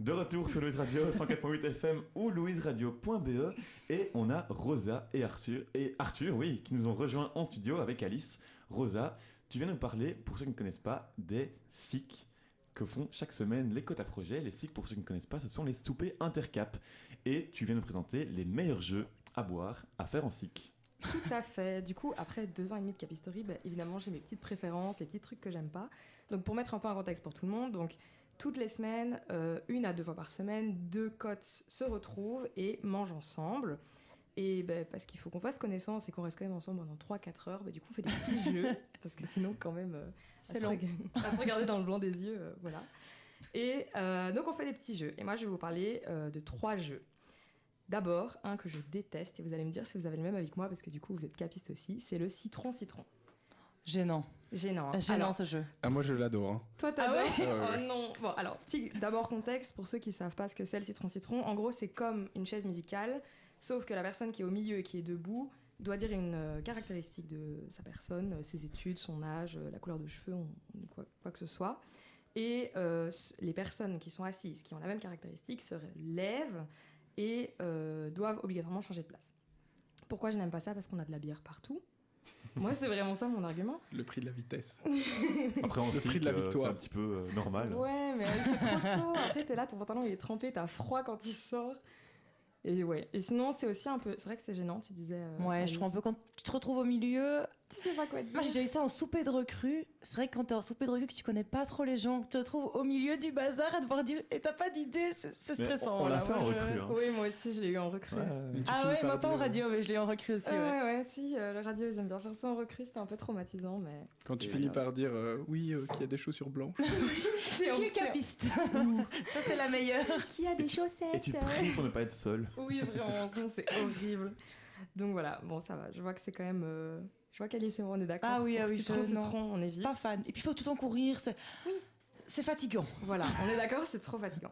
De retour sur Louise Radio 104.8 FM ou louiseradio.be et on a Rosa et Arthur, oui, qui nous ont rejoints en studio avec Alice. Rosa, tu viens nous parler, pour ceux qui ne connaissent pas, des SIC que font chaque semaine les quotas projets. Les SIC, pour ceux qui ne connaissent pas, ce sont les soupers intercap. Et tu viens nous présenter les meilleurs jeux à boire, à faire en SIC. Tout à fait. Du coup, après 2 ans et demi de Capistory, évidemment, j'ai mes petites préférences, les petits trucs que j'aime pas. Donc, pour mettre un peu un contexte pour tout le monde, donc toutes les semaines, 1 à 2 fois par semaine, 2 cotes se retrouvent et mangent ensemble. Et parce qu'il faut qu'on fasse connaissance et qu'on reste quand même ensemble pendant 3-4 heures, du coup, on fait des petits jeux, parce que sinon, quand même, c'est long. À se regarder dans le blanc des yeux, voilà. Et donc, on fait des petits jeux. Et moi, je vais vous parler de 3 jeux. D'abord, un que je déteste, et vous allez me dire si vous avez le même avis que moi, parce que du coup, vous êtes capiste aussi, c'est le citron-citron. Gênant. Gênant. Gênant ce jeu. Ah, moi je l'adore. Hein. Toi, t'adores? Ah Oh ouais non. Bon, alors, d'abord contexte, pour ceux qui savent pas ce que c'est le citron-citron. En gros, c'est comme une chaise musicale, sauf que la personne qui est au milieu et qui est debout doit dire une caractéristique de sa personne, ses études, son âge, la couleur de cheveux, quoi que ce soit. Et les personnes qui sont assises, qui ont la même caractéristique, se lèvent et doivent obligatoirement changer de place. Pourquoi je n'aime pas ça? Parce qu'on a de la bière partout. Moi, c'est vraiment ça mon argument. Le prix de la vitesse. Après, le prix de la victoire. C'est un petit peu normal. Ouais, mais c'est trop tôt. Après, t'es là, ton pantalon il est trempé, t'as froid quand il sort. Et ouais. Et sinon, c'est aussi un peu. C'est vrai que c'est gênant, tu disais. Ouais, Alice. je trouve un peu quand tu te retrouves au milieu. Tu sais pas quoi dire. Moi, j'ai déjà eu ça en souper de recrue. C'est vrai que quand t'es en souper de recrue, que tu connais pas trop les gens, que tu te retrouves au milieu du bazar à devoir dire et t'as pas d'idée, c'est stressant. On l'a fait en Moi, recrue. Hein. Oui, moi aussi, je l'ai eu en recrue. Ouais. Ah ouais, moi pas en radio, mais je l'ai eu en recrue aussi. Ouais, si, le radio, ils aiment bien faire ça en recrue, c'était un peu traumatisant, mais. Quand tu finis par dire oui, qui a des chaussures blanches. Qui est capiste? Ça, c'est la meilleure. Qui a des chaussettes? Et tu pries pour ne pas être seul. Oui, vraiment, sinon c'est horrible. Donc voilà, bon, ça va. Je vois que c'est quand même. Je vois qu'Alice et moi, on est d'accord. Ah oui, Citron, on évite. Pas fan. Et puis, il faut tout le temps courir. C'est fatigant. Voilà, on est d'accord, c'est trop fatigant.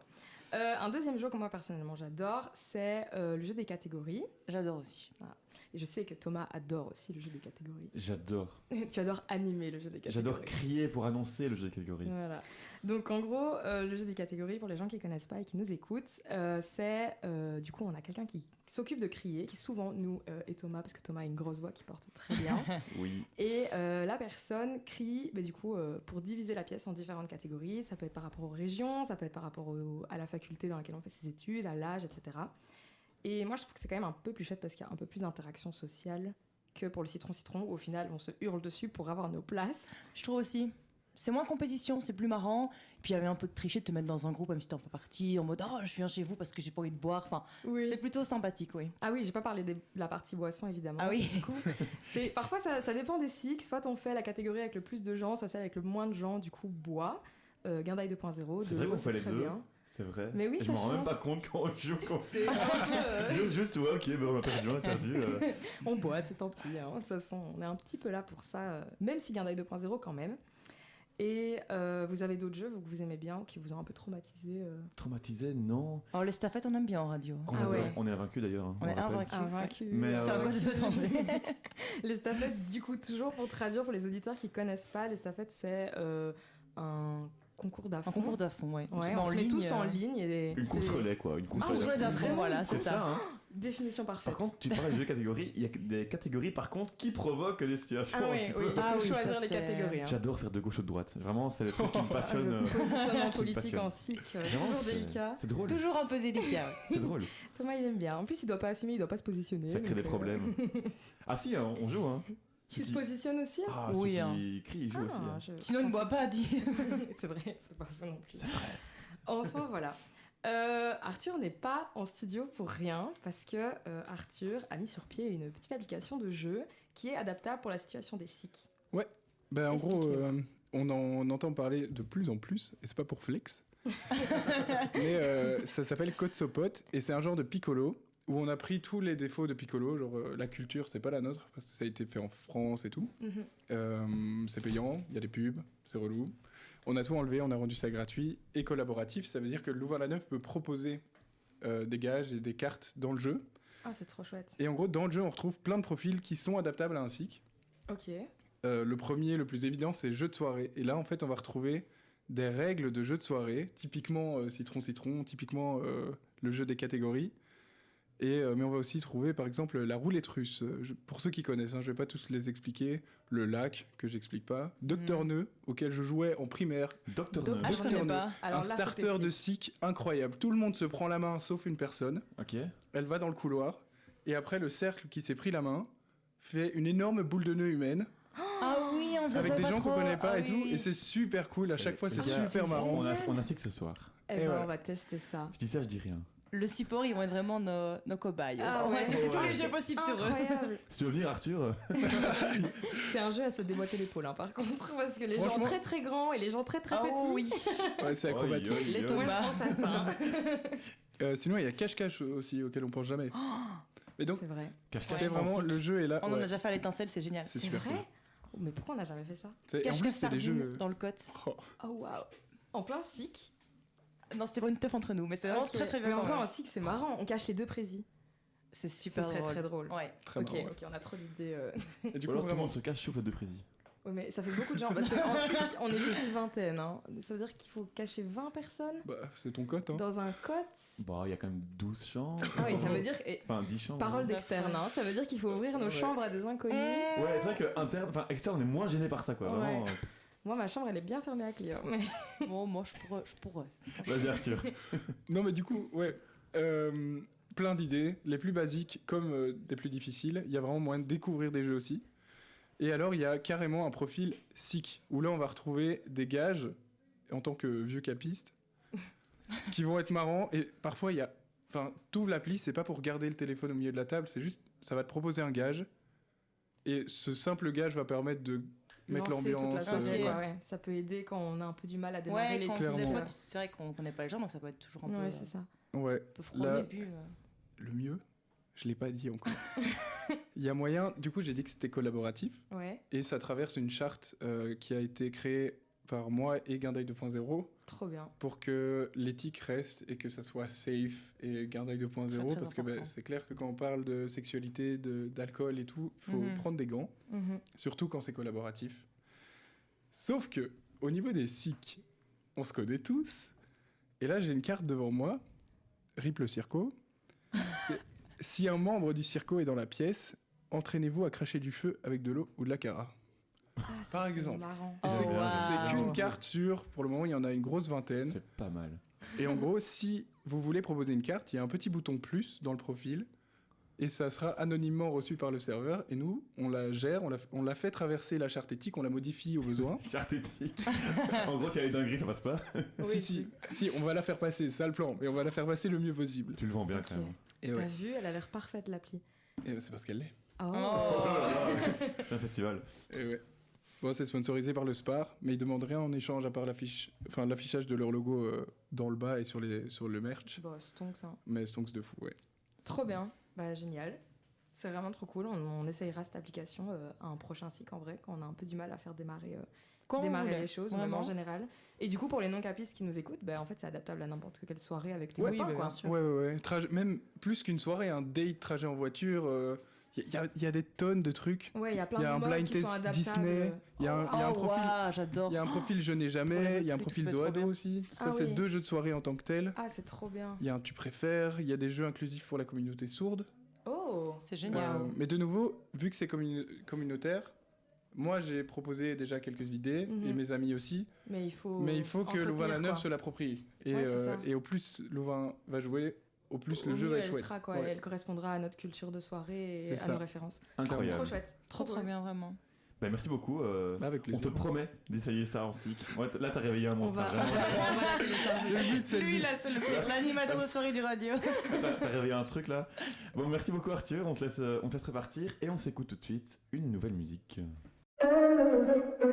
Un deuxième jeu que moi, personnellement, j'adore, c'est le jeu des catégories. J'adore aussi. Voilà. Et je sais que Thomas adore aussi le jeu des catégories. J'adore. Tu adores animer le jeu des catégories. J'adore crier pour annoncer le jeu des catégories. Voilà. Donc en gros, le jeu des catégories, pour les gens qui ne connaissent pas et qui nous écoutent, c'est du coup on a quelqu'un qui s'occupe de crier, qui souvent nous et Thomas, parce que Thomas a une grosse voix qui porte très bien. Oui. Et la personne crie, du coup, pour diviser la pièce en différentes catégories. Ça peut être par rapport aux régions, ça peut être par rapport à la faculté dans laquelle on fait ses études, à l'âge, etc. Et moi, je trouve que c'est quand même un peu plus chouette parce qu'il y a un peu plus d'interaction sociale que pour le citron-citron, où au final, on se hurle dessus pour avoir nos places. Je trouve aussi. C'est moins compétition, c'est plus marrant. Et puis il y avait un peu de tricher de te mettre dans un groupe, même si t'es un peu parti, en mode « Oh, je viens chez vous parce que j'ai pas envie de boire ». Enfin, oui. C'est plutôt sympathique, oui. Ah oui, j'ai pas parlé de la partie boisson, évidemment. Ah oui. Du coup, parfois, ça dépend des cycles. Soit on fait la catégorie avec le plus de gens, soit celle avec le moins de gens, du coup, bois. Guindaille 2.0, de l'eau, c'est très bien. C'est vrai. Mais oui, et ça je m'en rends même change. pas compte quand on joue. C'est un peu, Juste, ouais, ok, on a perdu. On boite, c'est tant pis. Hein. De toute façon, on est un petit peu là pour ça, même si Guindaille 2.0 quand même. Et vous avez d'autres jeux que vous aimez bien, qui vous ont un peu traumatisé Traumatisé, non. Alors les staffettes, on aime bien en radio. On est invaincus d'ailleurs. Hein, on est invaincus. Mais c'est un mot de demander. Les staffettes, du coup, toujours pour traduire pour les auditeurs qui connaissent pas, les staffettes, c'est un concours d'affront. Un concours d'affront, ouais. On se met tous en ligne. Une course relais, quoi. Une course relais d'affront, voilà, c'est ça. Hein. Définition parfaite. Par contre, tu parles de jeux catégories, il y a des catégories, par contre, qui provoquent des situations il faut choisir les catégories. Hein. J'adore faire de gauche ou de droite. Vraiment, c'est le truc qui me passionne. Le positionnement politique en SIC, toujours délicat. C'est drôle. Toujours un peu délicat. C'est drôle. Thomas, il aime bien. En plus, il doit pas assumer, il doit pas se positionner. Ça crée des problèmes. Ah si, on joue, hein. Tu te positionnes aussi? Ah, oui, ceux qui crient, ils jouent aussi. Sinon, il ne boit pas, dit. C'est vrai, c'est pas faux non plus. C'est vrai. Enfin, voilà. Arthur n'est pas en studio pour rien, parce que Arthur a mis sur pied une petite application de jeu qui est adaptable pour la situation des SIC. Ouais, en gros, on en entend parler de plus en plus, et c'est pas pour flex, mais ça s'appelle Code Sopot, et c'est un genre de Piccolo, où on a pris tous les défauts de Piccolo, genre la culture, c'est pas la nôtre, parce que ça a été fait en France et tout. C'est payant, il y a des pubs, c'est relou. On a tout enlevé, on a rendu ça gratuit et collaboratif. Ça veut dire que Louvain-la-Neuve peut proposer des gages et des cartes dans le jeu. Ah, c'est trop chouette. Et en gros, dans le jeu, on retrouve plein de profils qui sont adaptables à un SIC. Ok. Le premier, le plus évident, c'est jeu de soirée. Et là, en fait, on va retrouver des règles de jeu de soirée, typiquement citron-citron, typiquement le jeu des catégories. Mais on va aussi trouver par exemple la roulette russe. Pour ceux qui connaissent, je vais pas tous les expliquer. Le lac, que j'explique pas. Docteur Nœud, auquel je jouais en primaire. Docteur Nœud. Ah, je connais pas. Alors Un là, faut starter t'expliquer. de SIC incroyable. Tout le monde se prend la main sauf une personne. Ok. Elle va dans le couloir. Et après, le cercle qui s'est pris la main fait une énorme boule de nœud humaine. Ah oui, on faisait Avec ça des pas gens qu'on trop. connaît pas Ah et tout. oui. Et c'est super cool. À chaque fois, c'est Les gars, super marrant. On a SIC ce soir. Eh Et ben, voilà. on va tester ça. Je dis ça, je dis rien. Le support, ils vont être vraiment nos cobayes. Ah on va ouais. tester tous Ouais. les jeux possibles sur eux. Incroyable. Si tu veux venir, Arthur. C'est un jeu à se déboîter l'épaule, par contre, parce que les gens Franchement- très très grands et les gens très très Ah petits. oui. Ouais, c'est acrobatique. Oi, oi, Les oi. Moi, Thomas. je pense à ça. Sinon, il y a cache-cache aussi, auquel on pense jamais. Et donc, C'est vrai. Cache-cache c'est vraiment en SIC. le jeu est là. On en a ouais. déjà fait à l'étincelle, c'est génial. C'est C'est super vrai cool. Oh, mais pourquoi on n'a jamais fait ça Et en Cache-cache plus, c'est des sardine jeux. dans le côte. Oh. Oh waouh. En plein SIC. Non, c'était pas une teuf entre nous, mais c'est vraiment Ok. très très bien. Mais en vrai, fait. en SIC, c'est marrant. On cache les deux présis. C'est Ce super serait drôle. très drôle. Ouais. Très Ok, marrant, ouais. ok, on a trop d'idées. Et du Ou coup, alors tout le vraiment. monde se cache sauf les deux présidents. Ouais, mais ça fait beaucoup de gens parce qu'en SIC, on est vite une vingtaine. Ça veut dire qu'il faut cacher 20 personnes Bah, c'est ton cote, hein. dans un cote. Bah, il y a quand même 12 chambres. Ah oui, ça veut dire. Et Enfin, 10 chambres. parole hein. d'externe, ça veut dire qu'il faut ouvrir nos Ouais. chambres à des inconnus. Ouais, c'est vrai que interne, enfin externe, on est moins gêné par ça, quoi. Vraiment. Moi, ma chambre, elle est bien fermée à clé. Mais... Bon, moi, je pourrais. Vas-y, Arthur. Non, mais du coup, ouais. Plein d'idées, les plus basiques comme des plus difficiles. Il y a vraiment moyen de découvrir des jeux aussi. Et alors, il y a carrément un profil SIC, où là, on va retrouver des gages, en tant que vieux capiste, qui vont être marrants. Et parfois, il y a... Enfin, t'ouvres l'appli, c'est pas pour garder le téléphone au milieu de la table, c'est juste, ça va te proposer un gage. Et ce simple gage va permettre de mettre lancer toute la l'ambiance. soirée, ouais. quoi, ouais. Ça peut aider quand on a un peu du mal à démarrer Ouais, les quand sites. des clairement. fois, c'est vrai qu'on connaît pas les gens, donc ça peut être toujours un peu, Ouais, c'est ça. Ouais. un peu froid Là- au début. Le mieux, je l'ai pas dit encore. Il y a moyen, du coup j'ai dit que c'était collaboratif, Ouais, et ça traverse une charte qui a été créée par moi et Guindaille 2.0 trop bien. pour que l'éthique reste et que ça soit safe et Guindaille 2.0, Très, très parce que bah, important. c'est clair que quand on parle de sexualité, d'alcool et tout, il faut Mhm. prendre des gants, Mhm. surtout quand c'est collaboratif. Sauf que au niveau des SIC, on se connaît tous, et là j'ai une carte devant moi, RIP le circo. C'est- Si un membre du circo est dans la pièce, entraînez-vous à cracher du feu avec de l'eau ou de la cara. Ah, ça, Par c'est exemple. marrant. Et Oh, c'est wow. c'est qu'une carte sur, pour le moment, il y en a une grosse vingtaine. C'est pas mal. Et en gros, si vous voulez proposer une carte, il y a un petit bouton plus dans le profil. Et ça sera anonymement reçu par le serveur. Et nous, on la gère, on la fait traverser la charte éthique, on la modifie au besoin. Charte éthique. En gros, s'il y a des dingueries, ça passe pas. Si, on va la faire passer, c'est ça le plan. Et on va la faire passer le mieux possible. Tu le vends bien Ok. quand même. Et T'as ouais, vu, elle a l'air parfaite l'appli. et c'est parce qu'elle l'est. Oh. C'est un festival. Et ouais. Bon, c'est sponsorisé par le Spar, mais ils demandent rien en échange à part l'affichage de leur logo dans le bas et sur le merch. Bon, stonks, hein. Mais stonks de fou, ouais. Trop bien. Bah, génial. C'est vraiment trop cool. On essayera cette application à un prochain cycle, en vrai, quand on a un peu du mal à faire démarrer Quand on démarrer voulait, les choses, ou même vraiment. en général. Et du coup, pour les non-capistes qui nous écoutent, bah, en fait, c'est adaptable à n'importe quelle soirée avec tes Ouais, copains, bah, quoi. bien sûr. Ouais. Même plus qu'une soirée, un date, trajet en voiture. Il y a des tonnes de trucs. Ouais, il y a plein Il y a de un modes blind qui sont test adaptables. Disney. Il y a un Oh, profil. waouh, j'adore. Il y a un profil je n'ai Pour jamais, les il y a un plus, profil ça va être trop d'Oado bien. aussi. Ça, Ah c'est oui. 2 jeux de soirée en tant que tels. Ah, c'est trop bien. Il y a un tu préfères, il y a des jeux inclusifs pour la communauté sourde. Oh, C'est génial. Mais de nouveau, vu que c'est communautaire, moi j'ai proposé déjà quelques idées, Mhm. et mes amis aussi, mais il faut que Louvain-la-Neuve se se l'approprie. Et, Ouais, c'est ça. et au plus Louvain va jouer, au plus le Au jeu mieux, va être elle chouette. sera, quoi. Ouais. Elle correspondra à notre culture de soirée C'est et à ça. nos références. Incroyable. Trop chouette. Trop trop cool. bien, vraiment. Bah, merci beaucoup. Avec On plaisir. te promet d'essayer ça en SIC. Ouais, là, t'as réveillé un On monstre. va, hein, on va, vraiment. on va la télécharger. C'est le but, c'est le Lui, but. là, c'est l'animateur de soirée du radio. T'as réveillé un truc là. Bon, merci beaucoup Arthur. On te laisse repartir et on s'écoute tout de suite une nouvelle musique. Thank you.